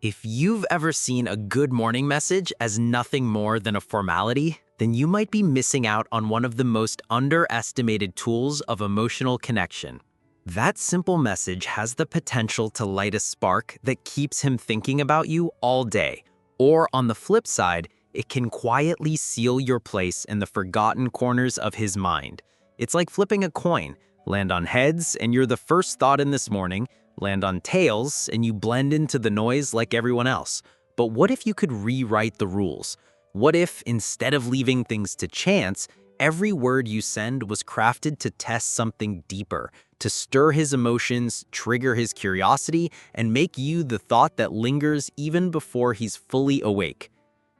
If you've ever seen a good morning message as nothing more than a formality, then you might be missing out on one of the most underestimated tools of emotional connection. That simple message has the potential to light a spark that keeps him thinking about you all day. Or on the flip side, it can quietly seal your place in the forgotten corners of his mind. It's like flipping a coin. Land on heads, and you're the first thought in this morning. Land on tails, and you blend into the noise like everyone else. But what if you could rewrite the rules? What if, instead of leaving things to chance, every word you send was crafted to test something deeper, to stir his emotions, trigger his curiosity, and make you the thought that lingers even before he's fully awake?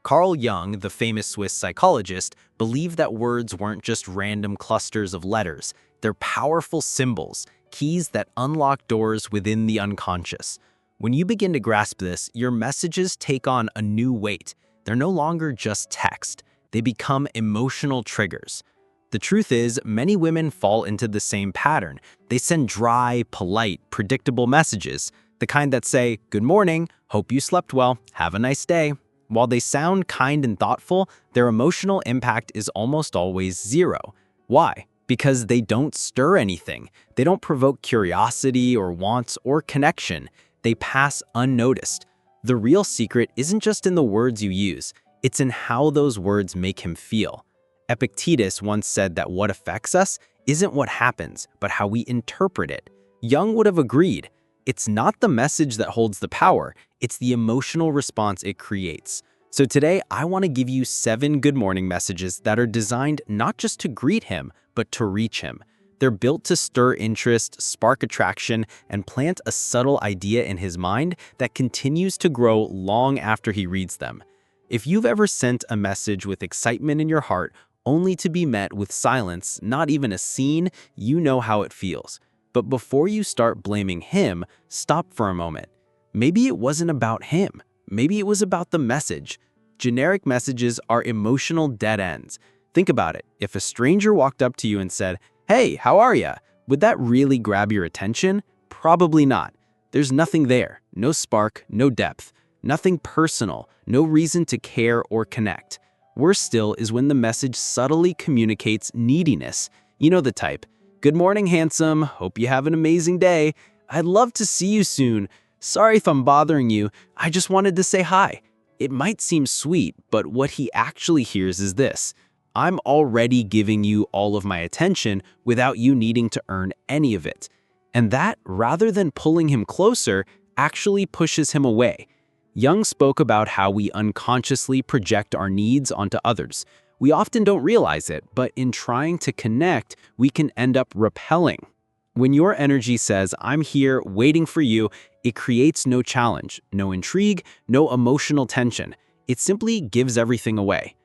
Carl Jung, the famous Swiss psychologist, believed that words weren't just random clusters of letters. They're powerful symbols, keys that unlock doors within the unconscious. When you begin to grasp this, your messages take on a new weight. They're no longer just text. They become emotional triggers. The truth is, many women fall into the same pattern. They send dry, polite, predictable messages, the kind that say, "Good morning, hope you slept well, have a nice day." While they sound kind and thoughtful, their emotional impact is almost always zero. Why? Because they don't stir anything. They don't provoke curiosity or wants or connection. They pass unnoticed. The real secret isn't just in the words you use, it's in how those words make him feel. Epictetus once said that what affects us isn't what happens, but how we interpret it. Jung would have agreed. It's not the message that holds the power, it's the emotional response it creates. So today, I want to give you 7 good morning messages that are designed not just to greet him, but to reach him. They're built to stir interest, spark attraction, and plant a subtle idea in his mind that continues to grow long after he reads them. If you've ever sent a message with excitement in your heart, only to be met with silence, not even a scene, you know how it feels. But before you start blaming him, stop for a moment. Maybe it wasn't about him. Maybe it was about the message. Generic messages are emotional dead ends. Think about it. If a stranger walked up to you and said, "Hey, how are ya?" Would that really grab your attention? Probably not. There's nothing there. No spark, no depth. Nothing personal. No reason to care or connect. Worse still is when the message subtly communicates neediness. You know the type. "Good morning, handsome. Hope you have an amazing day. I'd love to see you soon. Sorry if I'm bothering you. I just wanted to say hi." It might seem sweet, but what he actually hears is this: "I'm already giving you all of my attention without you needing to earn any of it." And that, rather than pulling him closer, actually pushes him away. Jung spoke about how we unconsciously project our needs onto others. We often don't realize it, but in trying to connect, we can end up repelling. When your energy says, "I'm here waiting for you," it creates no challenge, no intrigue, no emotional tension. It simply gives everything away.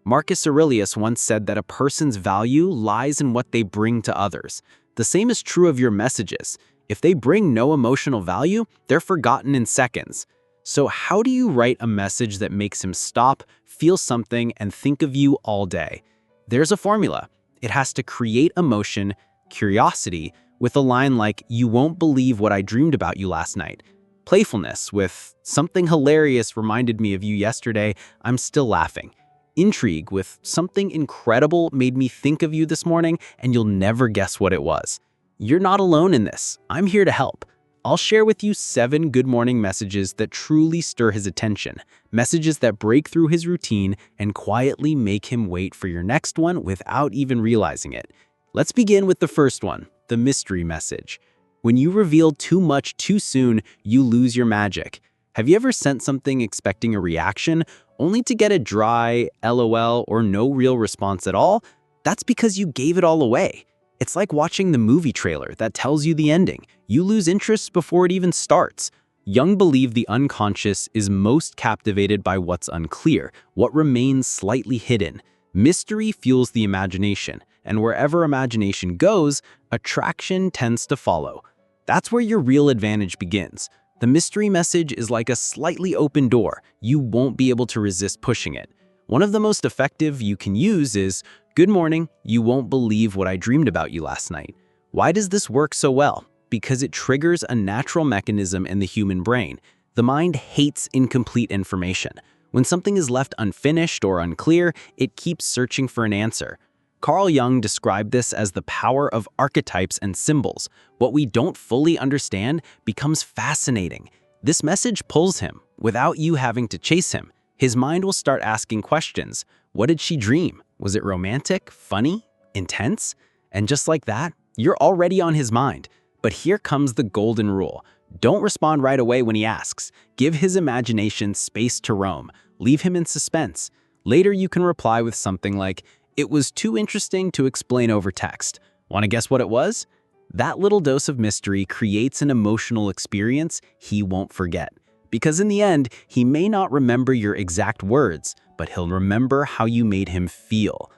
Marcus Aurelius once said that a person's value lies in what they bring to others. The same is true of your messages. If they bring no emotional value, they're forgotten in seconds. So how do you write a message that makes him stop, feel something, and think of you all day? There's a formula. It has to create emotion, curiosity, with a line like, "You won't believe what I dreamed about you last night." Playfulness with, "Something hilarious reminded me of you yesterday, I'm still laughing." Intrigue with, "Something incredible made me think of you this morning, and you'll never guess what it was." You're not alone in this. I'm here to help. I'll share with you 7 good morning messages that truly stir his attention, messages that break through his routine and quietly make him wait for your next one without even realizing it. Let's begin with the first one, the mystery message. When you reveal too much too soon, you lose your magic. Have you ever sent something expecting a reaction, only to get a dry LOL or no real response at all? That's because you gave it all away. It's like watching the movie trailer that tells you the ending. You lose interest before it even starts. Jung believed the unconscious is most captivated by what's unclear, what remains slightly hidden. Mystery fuels the imagination, and wherever imagination goes, attraction tends to follow. That's where your real advantage begins. The mystery message is like a slightly open door. You won't be able to resist pushing it. One of the most effective you can use is, "Good morning, you won't believe what I dreamed about you last night." Why does this work so well? Because it triggers a natural mechanism in the human brain. The mind hates incomplete information. When something is left unfinished or unclear, it keeps searching for an answer. Carl Jung described this as the power of archetypes and symbols. What we don't fully understand becomes fascinating. This message pulls him, without you having to chase him. His mind will start asking questions. What did she dream? Was it romantic, funny, intense? And just like that, you're already on his mind. But here comes the golden rule. Don't respond right away when he asks. Give his imagination space to roam. Leave him in suspense. Later you can reply with something like, "It was too interesting to explain over text." Want to guess what it was? That little dose of mystery creates an emotional experience he won't forget. Because in the end, he may not remember your exact words, but he'll remember how you made him feel.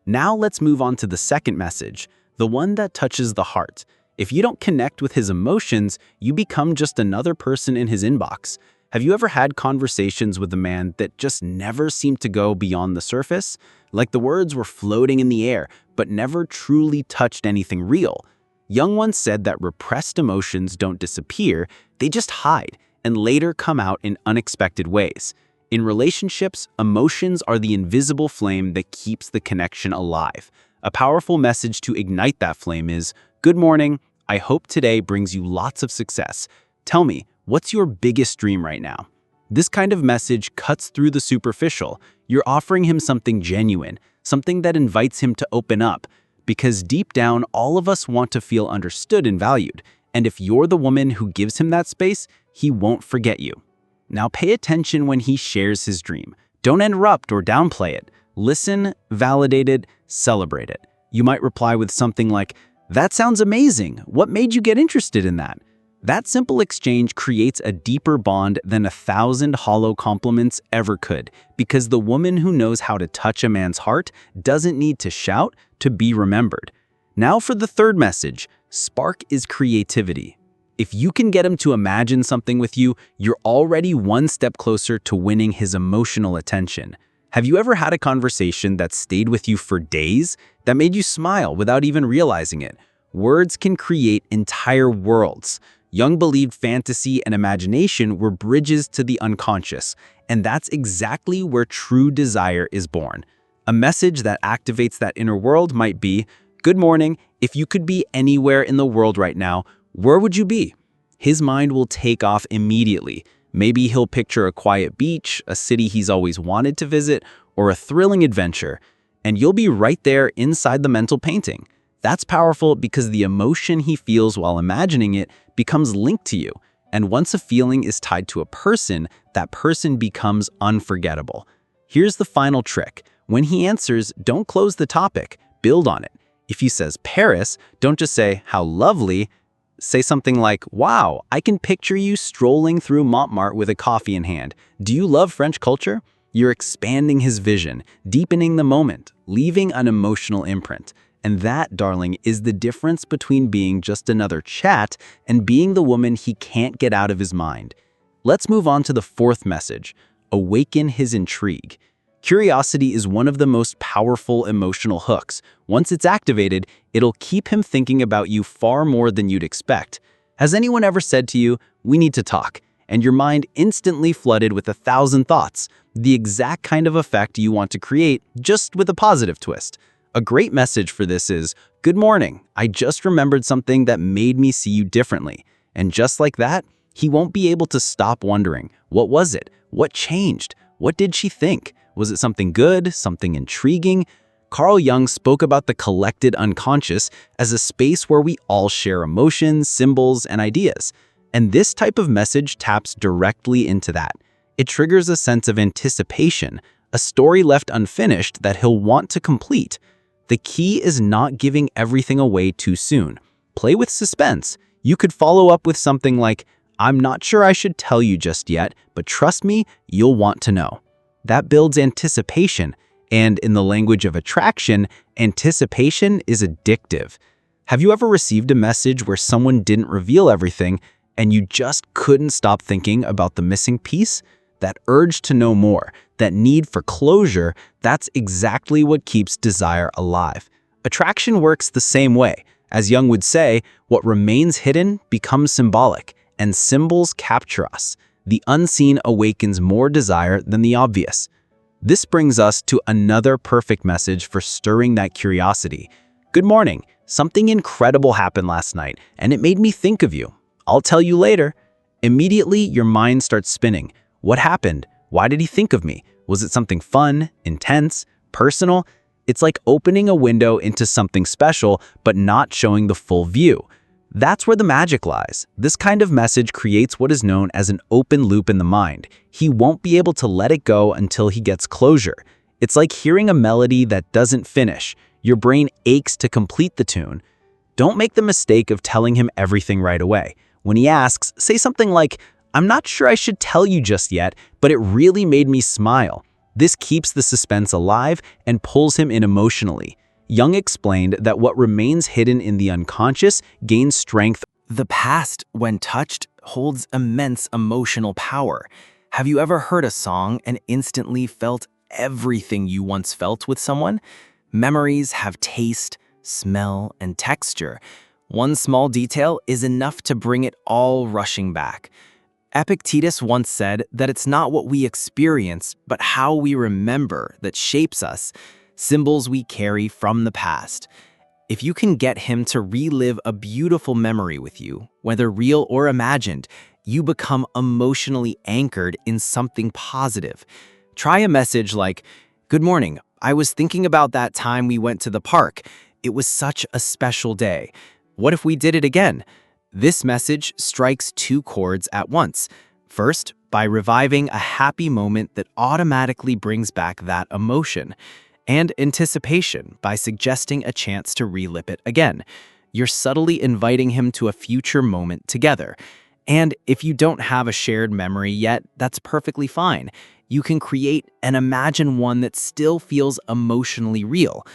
Now let's move on to the second message, the one that touches the heart. If you don't connect with his emotions, you become just another person in his inbox. Have you ever had conversations with a man that just never seemed to go beyond the surface? Like the words were floating in the air, but never truly touched anything real. Jung once said that repressed emotions don't disappear, they just hide and later come out in unexpected ways. In relationships, emotions are the invisible flame that keeps the connection alive. A powerful message to ignite that flame is, "Good morning. I hope today brings you lots of success. Tell me, what's your biggest dream right now?" This kind of message cuts through the superficial. You're offering him something genuine, something that invites him to open up. Because deep down, all of us want to feel understood and valued. And if you're the woman who gives him that space, he won't forget you. Now pay attention when he shares his dream. Don't interrupt or downplay it. Listen, validate it, celebrate it. You might reply with something like, "That sounds amazing. What made you get interested in that?" That simple exchange creates a deeper bond than 1,000 hollow compliments ever could, because the woman who knows how to touch a man's heart doesn't need to shout to be remembered. Now for the third message, spark is creativity. If you can get him to imagine something with you, you're already one step closer to winning his emotional attention. Have you ever had a conversation that stayed with you for days, that made you smile without even realizing it? Words can create entire worlds. Jung believed fantasy and imagination were bridges to the unconscious, and that's exactly where true desire is born. A message that activates that inner world might be, "Good morning. If you could be anywhere in the world right now, where would you be?" His mind will take off immediately. Maybe he'll picture a quiet beach, a city he's always wanted to visit, or a thrilling adventure, and you'll be right there inside the mental painting. That's powerful because the emotion he feels while imagining it becomes linked to you. And once a feeling is tied to a person, that person becomes unforgettable. Here's the final trick. When he answers, don't close the topic, build on it. If he says Paris, don't just say, "How lovely." Say something like, "Wow, I can picture you strolling through Montmartre with a coffee in hand. Do you love French culture?" You're expanding his vision, deepening the moment, leaving an emotional imprint. And that, darling, is the difference between being just another chat and being the woman he can't get out of his mind. Let's move on to the fourth message, awaken his intrigue. Curiosity is one of the most powerful emotional hooks. Once it's activated, it'll keep him thinking about you far more than you'd expect. Has anyone ever said to you, "We need to talk," and your mind instantly flooded with 1,000 thoughts, the exact kind of effect you want to create, just with a positive twist? A great message for this is, "Good morning. I just remembered something that made me see you differently." And just like that, he won't be able to stop wondering, what was it? What changed? What did she think? Was it something good? Something intriguing? Carl Jung spoke about the collected unconscious as a space where we all share emotions, symbols, and ideas. And this type of message taps directly into that. It triggers a sense of anticipation, a story left unfinished that he'll want to complete. The key is not giving everything away too soon. Play with suspense. You could follow up with something like, "I'm not sure I should tell you just yet, but trust me, you'll want to know." That builds anticipation, and in the language of attraction, anticipation is addictive. Have you ever received a message where someone didn't reveal everything, and you just couldn't stop thinking about the missing piece? That urge to know more, that need for closure, that's exactly what keeps desire alive. Attraction works the same way. As Jung would say, what remains hidden becomes symbolic, and symbols capture us. The unseen awakens more desire than the obvious. This brings us to another perfect message for stirring that curiosity. Good morning. Something incredible happened last night, and it made me think of you. I'll tell you later. Immediately, your mind starts spinning. What happened? Why did he think of me? Was it something fun, intense, personal? It's like opening a window into something special, but not showing the full view. That's where the magic lies. This kind of message creates what is known as an open loop in the mind. He won't be able to let it go until he gets closure. It's like hearing a melody that doesn't finish. Your brain aches to complete the tune. Don't make the mistake of telling him everything right away. When he asks, say something like, "I'm not sure I should tell you just yet, but it really made me smile." This keeps the suspense alive and pulls him in emotionally. Jung explained that what remains hidden in the unconscious gains strength. The past, when touched, holds immense emotional power. Have you ever heard a song and instantly felt everything you once felt with someone? Memories have taste, smell, and texture. One small detail is enough to bring it all rushing back. Epictetus once said that it's not what we experience, but how we remember that shapes us, symbols we carry from the past. If you can get him to relive a beautiful memory with you, whether real or imagined, you become emotionally anchored in something positive. Try a message like, "Good morning. I was thinking about that time we went to the park. It was such a special day. What if we did it again?" This message strikes two chords at once. First, by reviving a happy moment that automatically brings back that emotion, and anticipation by suggesting a chance to relive it again. You're subtly inviting him to a future moment together. And if you don't have a shared memory yet, that's perfectly fine. You can create and imagine one that still feels emotionally real.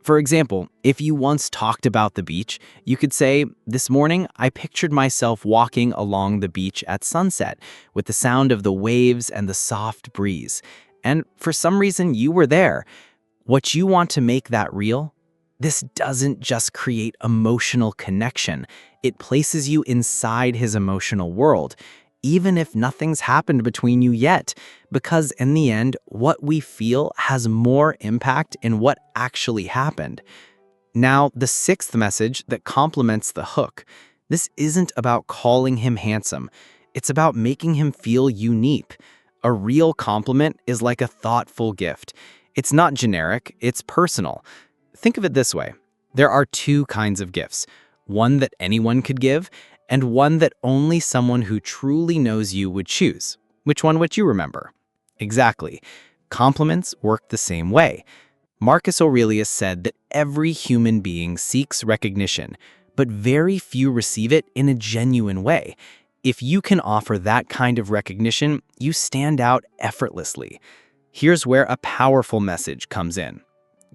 For example, if you once talked about the beach, you could say, "This morning, I pictured myself walking along the beach at sunset with the sound of the waves and the soft breeze. And for some reason, you were there." What you want to make that real? This doesn't just create emotional connection. It places you inside his emotional world, even if nothing's happened between you yet, because in the end, what we feel has more impact in what actually happened. Now, the sixth message that complements the hook. This isn't about calling him handsome. It's about making him feel unique. A real compliment is like a thoughtful gift. It's not generic, it's personal. Think of it this way. There are two kinds of gifts. One that anyone could give, and one that only someone who truly knows you would choose. Which one would you remember? Exactly. Compliments work the same way. Marcus Aurelius said that every human being seeks recognition, but very few receive it in a genuine way. If you can offer that kind of recognition, you stand out effortlessly. Here's where a powerful message comes in.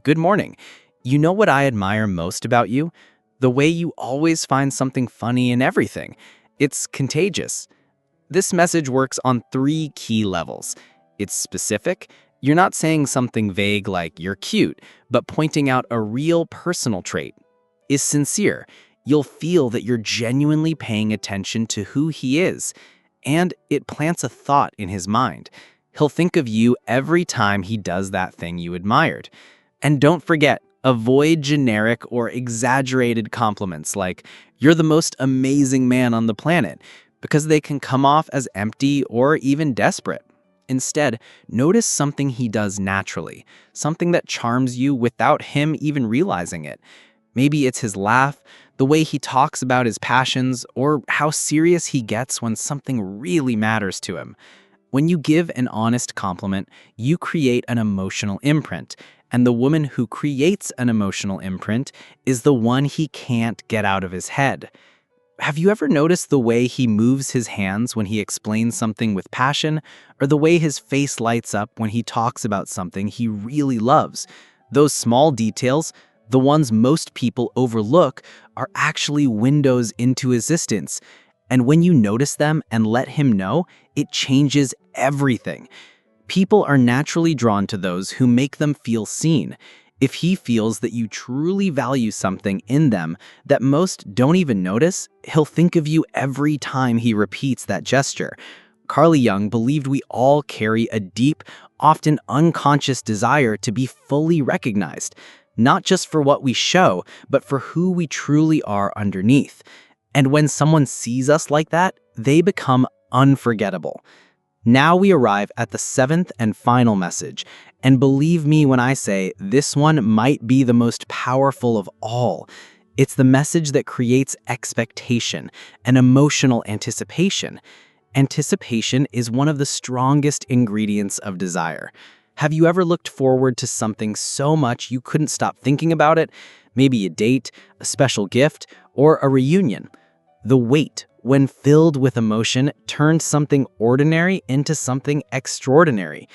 "Good morning. You know what I admire most about you? The way you always find something funny in everything. It's contagious." This message works on three key levels. It's specific. You're not saying something vague like "you're cute," but pointing out a real personal trait. Is sincere. You'll feel that you're genuinely paying attention to who he is. And it plants a thought in his mind. He'll think of you every time he does that thing you admired. And don't forget, avoid generic or exaggerated compliments like, "You're the most amazing man on the planet," because they can come off as empty or even desperate. Instead, notice something he does naturally, something that charms you without him even realizing it. Maybe it's his laugh, the way he talks about his passions, or how serious he gets when something really matters to him. When you give an honest compliment, you create an emotional imprint, and the woman who creates an emotional imprint is the one he can't get out of his head. Have you ever noticed the way he moves his hands when he explains something with passion, or the way his face lights up when he talks about something he really loves? Those small details, the ones most people overlook, are actually windows into existence. And when you notice them and let him know, it changes everything. People are naturally drawn to those who make them feel seen. If he feels that you truly value something in them that most don't even notice, he'll think of you every time he repeats that gesture. Carl Jung believed we all carry a deep, often unconscious desire to be fully recognized, not just for what we show, but for who we truly are underneath. And when someone sees us like that, they become unforgettable. Now we arrive at the seventh and final message, and believe me when I say this one might be the most powerful of all. It's the message that creates expectation and emotional anticipation. Anticipation is one of the strongest ingredients of desire. Have you ever looked forward to something so much you couldn't stop thinking about it? Maybe a date, a special gift, or a reunion. The wait, when filled with emotion, turns something ordinary into something extraordinary.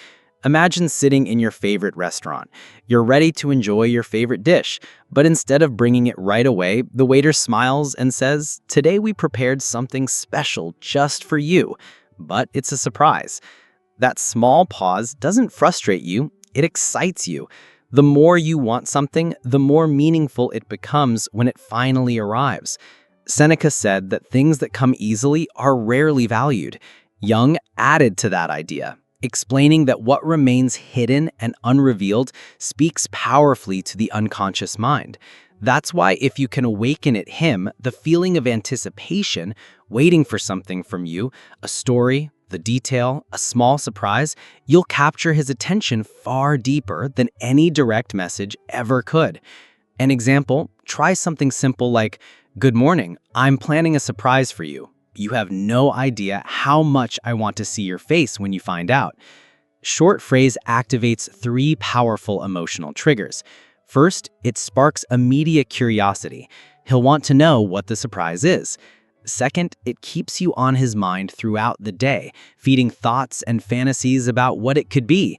Imagine sitting in your favorite restaurant. You're ready to enjoy your favorite dish, but instead of bringing it right away, the waiter smiles and says, "Today we prepared something special just for you," but it's a surprise. That small pause doesn't frustrate you, it excites you. The more you want something, the more meaningful it becomes when it finally arrives. Seneca said that things that come easily are rarely valued. Jung added to that idea, explaining that what remains hidden and unrevealed speaks powerfully to the unconscious mind. That's why if you can awaken at him the feeling of anticipation, waiting for something from you, a story, the detail, a small surprise, you'll capture his attention far deeper than any direct message ever could. An example, try something simple like, "Good morning, I'm planning a surprise for you. You have no idea how much I want to see your face when you find out." Short phrase activates three powerful emotional triggers. First, it sparks immediate curiosity. He'll want to know what the surprise is. Second, it keeps you on his mind throughout the day, feeding thoughts and fantasies about what it could be.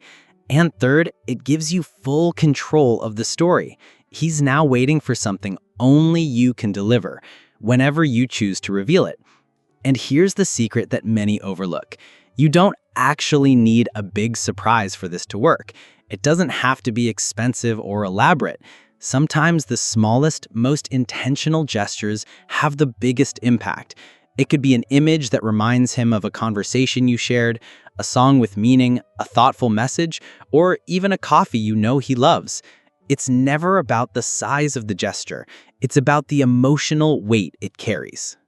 And third, it gives you full control of the story. He's now waiting for something only you can deliver, whenever you choose to reveal it. And here's the secret that many overlook. You don't actually need a big surprise for this to work. It doesn't have to be expensive or elaborate. Sometimes the smallest, most intentional gestures have the biggest impact. It could be an image that reminds him of a conversation you shared, a song with meaning, a thoughtful message, or even a coffee you know he loves. It's never about the size of the gesture. It's about the emotional weight it carries.